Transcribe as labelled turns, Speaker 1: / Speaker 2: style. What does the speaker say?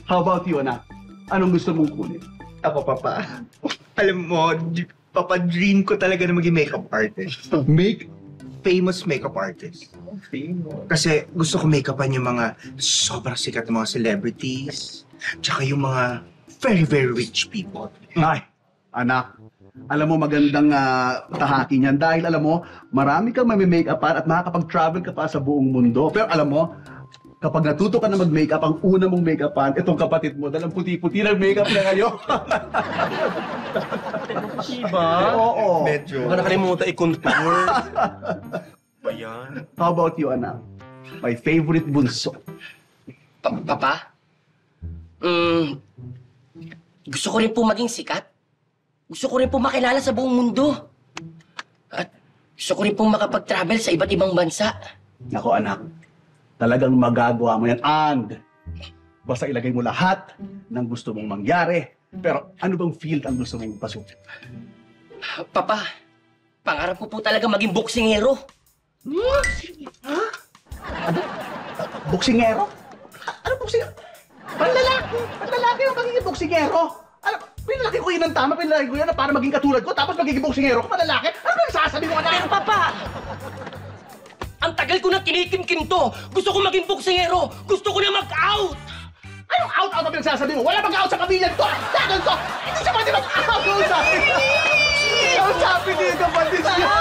Speaker 1: How about you, anak? Anong gusto mong kunin?
Speaker 2: Ako, Papa. Alam mo, Papa, dream ko talaga na maging makeup artist. Famous makeup artist. Kasi gusto ko make-upan yung mga sobrang sikat na mga celebrities, tsaka yung mga very, very rich people.
Speaker 1: Ay, anak. Alam mo, magandang tahaki niyan dahil alam mo, marami kang make-upan at makakapag-travel ka pa sa buong mundo. Pero alam mo, kapag natuto ka na mag-makeup, ang una mong make-upan, itong kapatid mo, dahil ang puti-puti ng makeup na ngayon.
Speaker 3: Diba?
Speaker 1: Oo.
Speaker 2: Medyo.
Speaker 3: Baka nakalimutan i-contour. Ba yan?
Speaker 1: How about you, anak? My favorite bunso.
Speaker 4: Papa? Gusto ko rin po maging sikat. Gusto ko rin po makilala sa buong mundo. At gusto ko rin po makapag-travel sa iba't ibang bansa.
Speaker 1: Nako, anak. Talagang magagawa mo yan. And basta ilagay mo lahat ng gusto mong mangyari. Pero ano bang field ang gusto mong pasukin?
Speaker 4: Papa, pangarap ko po talaga maging boksingero.
Speaker 1: Ha? Ano? Boksingero? Ano boksingero? Panlalaki! Panlalaki ang magiging boksingero! Ano? Pinalaki ko yun ng tama, pinalaki ko yan para maging katulad ko, tapos magiging boksingero ko, panlalaki? Ano ba nagsasabi mo, anak?
Speaker 4: Pero Papa, ang tagal ko na kinikimkim to. Gusto ko maging boksingero. Gusto ko na mag-out.
Speaker 1: Anong out-out ang pinagsasabi mo? Wala mag-out sa pamilya nito! Dahil to! Hindi siya pwede mag-out! Ang sabi! Ang sabi niya kapatid niya!